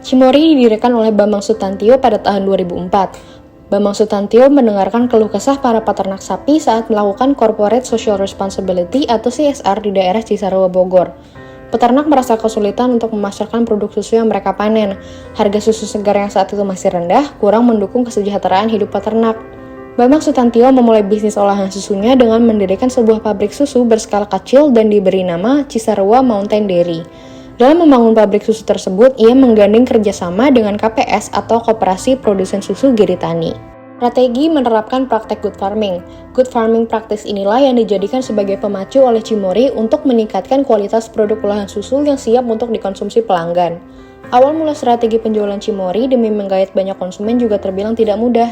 Cimory didirikan oleh Bambang Sutantio pada tahun 2004. Bambang Sutantio mendengarkan keluh kesah para peternak sapi saat melakukan Corporate Social Responsibility atau CSR di daerah Cisarua, Bogor. Peternak merasa kesulitan untuk memasarkan produk susu yang mereka panen. Harga susu segar yang saat itu masih rendah, kurang mendukung kesejahteraan hidup peternak. Bambang Sutantio memulai bisnis olahan susunya dengan mendirikan sebuah pabrik susu berskala kecil dan diberi nama Cisarua Mountain Dairy. Dalam membangun pabrik susu tersebut, ia menggandeng kerjasama dengan KPS atau Koperasi Produsen Susu Giritani. Strategi menerapkan praktek good farming. Good farming practice inilah yang dijadikan sebagai pemacu oleh Cimory untuk meningkatkan kualitas produk olahan susu yang siap untuk dikonsumsi pelanggan. Awal mula strategi penjualan Cimory demi menggait banyak konsumen juga terbilang tidak mudah.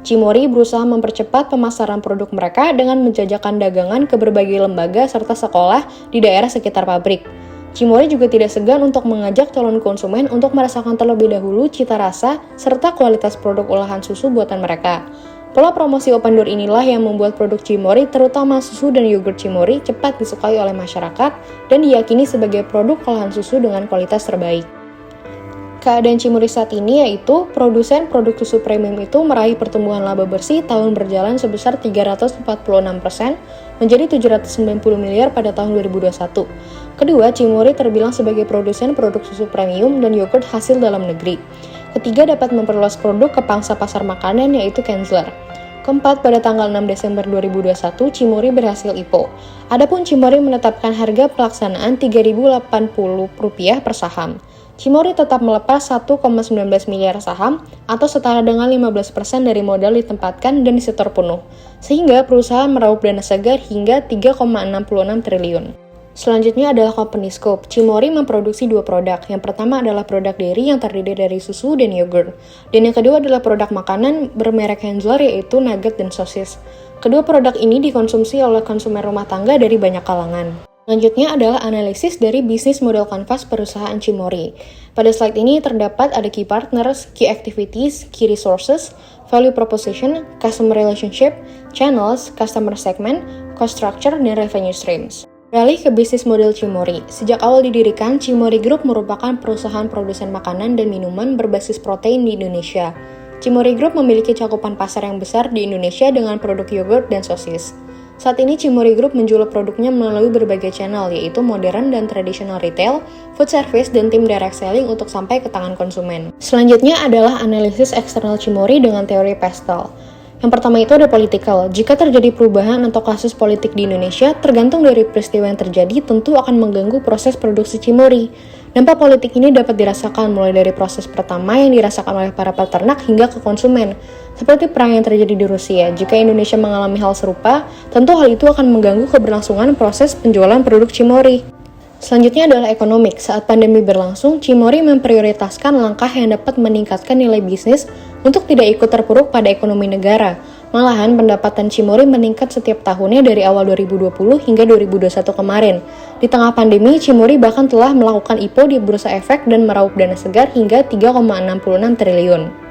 Cimory berusaha mempercepat pemasaran produk mereka dengan menjajakan dagangan ke berbagai lembaga serta sekolah di daerah sekitar pabrik. Cimory juga tidak segan untuk mengajak calon konsumen untuk merasakan terlebih dahulu cita rasa serta kualitas produk olahan susu buatan mereka. Pola promosi open door inilah yang membuat produk Cimory, terutama susu dan yogurt Cimory, cepat disukai oleh masyarakat dan diyakini sebagai produk olahan susu dengan kualitas terbaik. Keadaan Cimory saat ini yaitu produsen produk susu premium itu meraih pertumbuhan laba bersih tahun berjalan sebesar 346% menjadi 790 miliar pada tahun 2021. Kedua, Cimory terbilang sebagai produsen produk susu premium dan yogurt hasil dalam negeri. Ketiga, dapat memperluas produk ke pangsa pasar makanan yaitu Kenzler. Keempat, pada tanggal 6 Desember 2021, Cimory berhasil IPO. Adapun Cimory menetapkan harga pelaksanaan Rp3.080 per saham. Cimory tetap melepas 1,19 miliar saham atau setara dengan 15% dari modal ditempatkan dan disetor penuh, sehingga perusahaan meraup dana segar hingga 3,66 triliun. Selanjutnya adalah company scope. Cimory memproduksi dua produk. Yang pertama adalah produk dairy yang terdiri dari susu dan yogurt. Dan yang kedua adalah produk makanan bermerek Kenzler yaitu nugget dan sosis. Kedua produk ini dikonsumsi oleh konsumen rumah tangga dari banyak kalangan. Selanjutnya adalah analisis dari bisnis model kanvas perusahaan Cimory. Pada slide ini terdapat ada key partners, key activities, key resources, value proposition, customer relationship, channels, customer segment, cost structure, dan revenue streams. Beralih ke bisnis model Cimory. Sejak awal didirikan, Cimory Group merupakan perusahaan produsen makanan dan minuman berbasis protein di Indonesia. Cimory Group memiliki cakupan pasar yang besar di Indonesia dengan produk yogurt dan sosis. Saat ini Cimory Group menjual produknya melalui berbagai channel, yaitu modern dan tradisional retail, food service, dan tim direct selling untuk sampai ke tangan konsumen. Selanjutnya adalah analisis eksternal Cimory dengan teori Pestel. Yang pertama itu ada political. Jika terjadi perubahan atau kasus politik di Indonesia, tergantung dari peristiwa yang terjadi, tentu akan mengganggu proses produksi Cimory. Dampak politik ini dapat dirasakan mulai dari proses pertama yang dirasakan oleh para peternak hingga ke konsumen. Seperti perang yang terjadi di Rusia, jika Indonesia mengalami hal serupa, tentu hal itu akan mengganggu keberlangsungan proses penjualan produk Cimory. Selanjutnya adalah ekonomik. Saat pandemi berlangsung, Cimory memprioritaskan langkah yang dapat meningkatkan nilai bisnis untuk tidak ikut terpuruk pada ekonomi negara. Malahan, pendapatan Cimory meningkat setiap tahunnya dari awal 2020 hingga 2021 kemarin. Di tengah pandemi, Cimory bahkan telah melakukan IPO di Bursa Efek dan meraup dana segar hingga 3,66 triliun.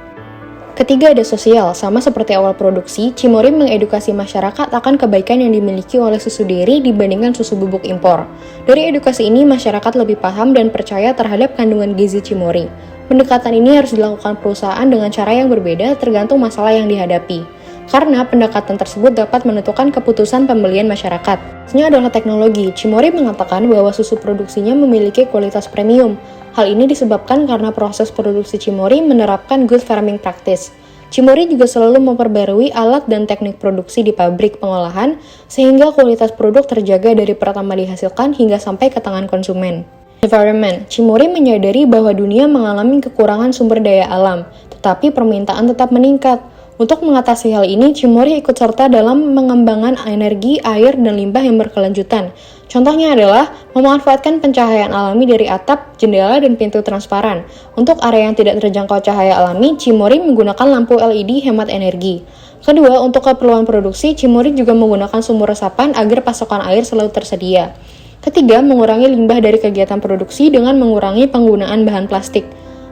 Ketiga ada sosial. Sama seperti awal produksi, Cimory mengedukasi masyarakat akan kebaikan yang dimiliki oleh susu dairy dibandingkan susu bubuk impor. Dari edukasi ini, masyarakat lebih paham dan percaya terhadap kandungan gizi Cimory. Pendekatan ini harus dilakukan perusahaan dengan cara yang berbeda tergantung masalah yang dihadapi. Karena pendekatan tersebut dapat menentukan keputusan pembelian masyarakat. Selanjutnya adalah teknologi. Cimory mengatakan bahwa susu produksinya memiliki kualitas premium. Hal ini disebabkan karena proses produksi Cimory menerapkan good farming practice. Cimory juga selalu memperbarui alat dan teknik produksi di pabrik pengolahan, sehingga kualitas produk terjaga dari pertama dihasilkan hingga sampai ke tangan konsumen. Environment. Cimory menyadari bahwa dunia mengalami kekurangan sumber daya alam, tetapi permintaan tetap meningkat. Untuk mengatasi hal ini, Cimory ikut serta dalam mengembangkan energi, air, dan limbah yang berkelanjutan. Contohnya adalah memanfaatkan pencahayaan alami dari atap, jendela, dan pintu transparan. Untuk area yang tidak terjangkau cahaya alami, Cimory menggunakan lampu LED hemat energi. Kedua, untuk keperluan produksi, Cimory juga menggunakan sumur resapan agar pasokan air selalu tersedia. Ketiga, mengurangi limbah dari kegiatan produksi dengan mengurangi penggunaan bahan plastik.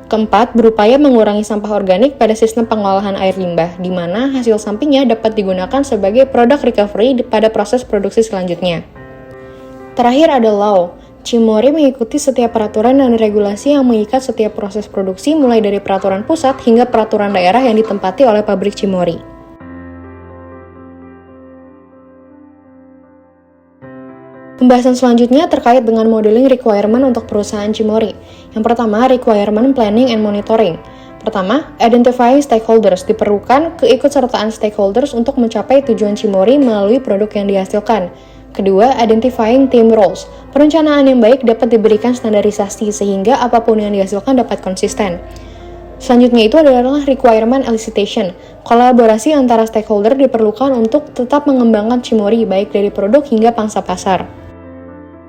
Keempat, berupaya mengurangi sampah organik pada sistem pengolahan air limbah, di mana hasil sampingnya dapat digunakan sebagai produk recovery pada proses produksi selanjutnya. Terakhir ada law. Cimory mengikuti setiap peraturan dan regulasi yang mengikat setiap proses produksi mulai dari peraturan pusat hingga peraturan daerah yang ditempati oleh pabrik Cimory. Pembahasan selanjutnya terkait dengan modeling requirement untuk perusahaan Cimory. Yang pertama, requirement planning and monitoring. Pertama, identifying stakeholders. Diperlukan keikutsertaan stakeholders untuk mencapai tujuan Cimory melalui produk yang dihasilkan. Kedua, identifying team roles. Perencanaan yang baik dapat diberikan standarisasi sehingga apapun yang dihasilkan dapat konsisten. Selanjutnya itu adalah requirement elicitation. Kolaborasi antara stakeholder diperlukan untuk tetap mengembangkan Cimory baik dari produk hingga pangsa pasar.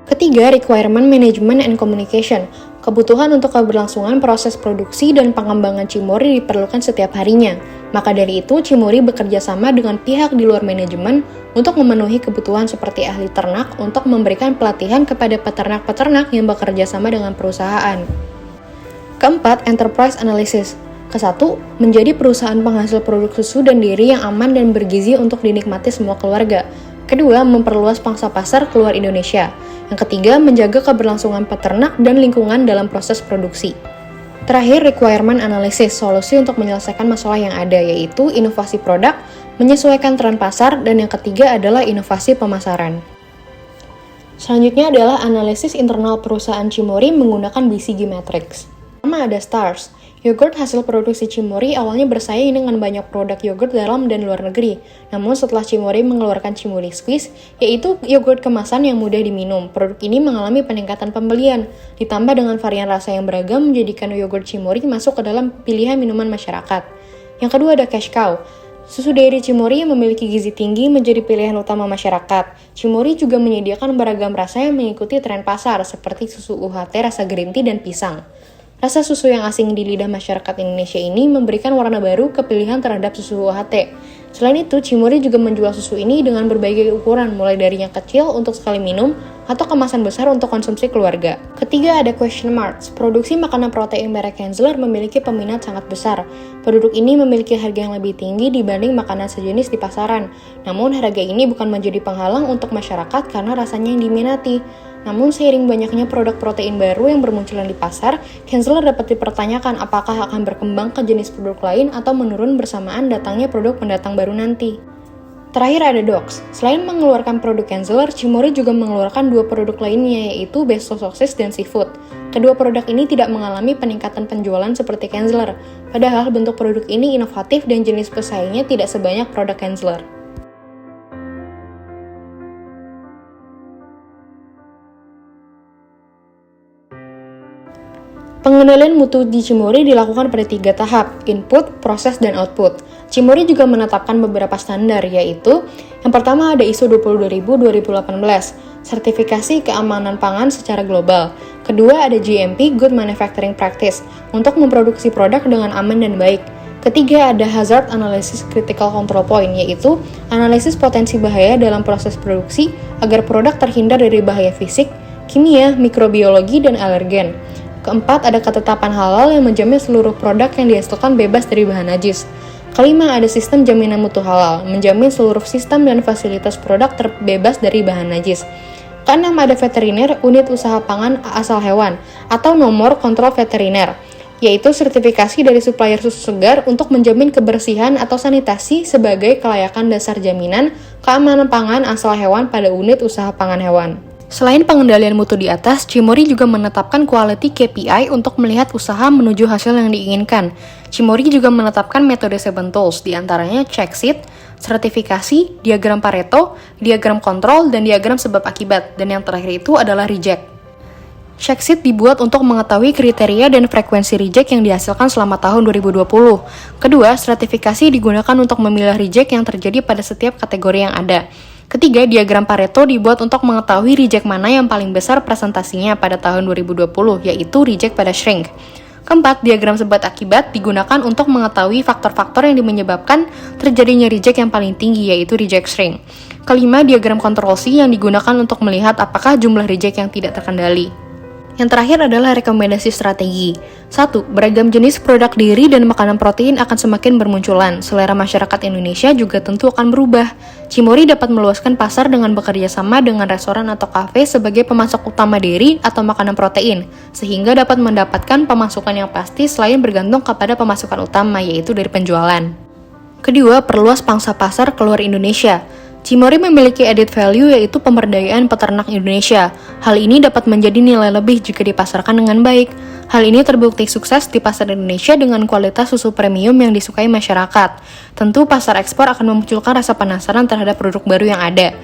Ketiga, requirement management and communication. Kebutuhan untuk keberlangsungan proses produksi dan pengembangan Cimory diperlukan setiap harinya. Maka dari itu, Cimory bekerja sama dengan pihak di luar manajemen untuk memenuhi kebutuhan seperti ahli ternak untuk memberikan pelatihan kepada peternak-peternak yang bekerja sama dengan perusahaan. Keempat, enterprise analysis. Kesatu, menjadi perusahaan penghasil produk susu dan dairy yang aman dan bergizi untuk dinikmati semua keluarga. Kedua, memperluas pangsa pasar keluar Indonesia. Yang ketiga, menjaga keberlangsungan peternak dan lingkungan dalam proses produksi. Terakhir, requirement analysis, solusi untuk menyelesaikan masalah yang ada, yaitu inovasi produk, menyesuaikan tren pasar, dan yang ketiga adalah inovasi pemasaran. Selanjutnya adalah analisis internal perusahaan Cimory menggunakan BCG Matrix. Pertama ada STARS. Yogurt hasil produksi Cimory awalnya bersaing dengan banyak produk yogurt dalam dan luar negeri. Namun setelah Cimory mengeluarkan Cimory Squeeze, yaitu yogurt kemasan yang mudah diminum, produk ini mengalami peningkatan pembelian. Ditambah dengan varian rasa yang beragam menjadikan yogurt Cimory masuk ke dalam pilihan minuman masyarakat. Yang kedua ada Cash Cow. Susu dairy Cimory yang memiliki gizi tinggi menjadi pilihan utama masyarakat. Cimory juga menyediakan beragam rasa yang mengikuti tren pasar, seperti susu UHT rasa green tea dan pisang. Rasa susu yang asing di lidah masyarakat Indonesia ini memberikan warna baru ke pilihan terhadap susu UHT. Selain itu, Cimory juga menjual susu ini dengan berbagai ukuran, mulai dari yang kecil untuk sekali minum, atau kemasan besar untuk konsumsi keluarga. Ketiga ada Question Marks. Produksi makanan protein merek Hensler memiliki peminat sangat besar. Produk ini memiliki harga yang lebih tinggi dibanding makanan sejenis di pasaran. Namun harga ini bukan menjadi penghalang untuk masyarakat karena rasanya yang diminati. Namun seiring banyaknya produk protein baru yang bermunculan di pasar, Hensler dapat dipertanyakan apakah akan berkembang ke jenis produk lain atau menurun bersamaan datangnya produk pendatang baru nanti. Terakhir ada Dogs. Selain mengeluarkan produk Hensler, Cimory juga mengeluarkan dua produk lainnya yaitu Besto Sosis dan Seafood. Kedua produk ini tidak mengalami peningkatan penjualan seperti Hensler, padahal bentuk produk ini inovatif dan jenis pesaingnya tidak sebanyak produk Hensler. Pengendalian mutu di Cimory dilakukan pada 3 tahap, input, proses, dan output. Cimory juga menetapkan beberapa standar, yaitu yang pertama ada ISO 22000-2018, sertifikasi keamanan pangan secara global. Kedua ada GMP, Good Manufacturing Practice, untuk memproduksi produk dengan aman dan baik. Ketiga ada Hazard Analysis Critical Control Point, yaitu analisis potensi bahaya dalam proses produksi agar produk terhindar dari bahaya fisik, kimia, mikrobiologi, dan alergen. Keempat, ada ketetapan halal yang menjamin seluruh produk yang dihasilkan bebas dari bahan najis. Kelima, ada sistem jaminan mutu halal, menjamin seluruh sistem dan fasilitas produk terbebas dari bahan najis. Keenam, ada veteriner, unit usaha pangan asal hewan, atau nomor kontrol veteriner, yaitu sertifikasi dari supplier susu segar untuk menjamin kebersihan atau sanitasi sebagai kelayakan dasar jaminan keamanan pangan asal hewan pada unit usaha pangan hewan. Selain pengendalian mutu di atas, Cimory juga menetapkan quality KPI untuk melihat usaha menuju hasil yang diinginkan. Cimory juga menetapkan metode 7 tools, diantaranya check sheet, sertifikasi, diagram Pareto, diagram kontrol, dan diagram sebab akibat, dan yang terakhir itu adalah reject. Check sheet dibuat untuk mengetahui kriteria dan frekuensi reject yang dihasilkan selama tahun 2020. Kedua, stratifikasi digunakan untuk memilah reject yang terjadi pada setiap kategori yang ada. Ketiga, diagram Pareto dibuat untuk mengetahui reject mana yang paling besar presentasinya pada tahun 2020, yaitu reject pada shrink. Keempat, diagram sebab akibat digunakan untuk mengetahui faktor-faktor yang menyebabkan terjadinya reject yang paling tinggi, yaitu reject shrink. Kelima, diagram kontrol C yang digunakan untuk melihat apakah jumlah reject yang tidak terkendali. Yang terakhir adalah rekomendasi strategi. 1. Beragam jenis produk dairy dan makanan protein akan semakin bermunculan. Selera masyarakat Indonesia juga tentu akan berubah. Cimory dapat meluaskan pasar dengan bekerja sama dengan restoran atau kafe sebagai pemasok utama dairy atau makanan protein, sehingga dapat mendapatkan pemasukan yang pasti selain bergantung kepada pemasukan utama, yaitu dari penjualan. Kedua, perluas pangsa pasar keluar Indonesia. Cimory memiliki added value yaitu pemberdayaan peternak Indonesia. Hal ini dapat menjadi nilai lebih jika dipasarkan dengan baik. Hal ini terbukti sukses di pasar Indonesia dengan kualitas susu premium yang disukai masyarakat. Tentu pasar ekspor akan memunculkan rasa penasaran terhadap produk baru yang ada.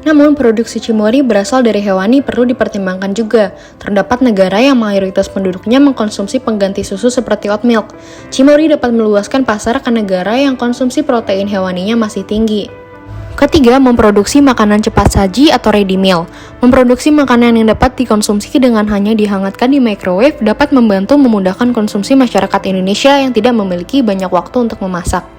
Namun, produksi Cimory berasal dari hewani perlu dipertimbangkan juga. Terdapat negara yang mayoritas penduduknya mengkonsumsi pengganti susu seperti oat milk. Cimory dapat meluaskan pasar ke negara yang konsumsi protein hewaninya masih tinggi. Ketiga, memproduksi makanan cepat saji atau ready meal. Memproduksi makanan yang dapat dikonsumsi dengan hanya dihangatkan di microwave dapat membantu memudahkan konsumsi masyarakat Indonesia yang tidak memiliki banyak waktu untuk memasak.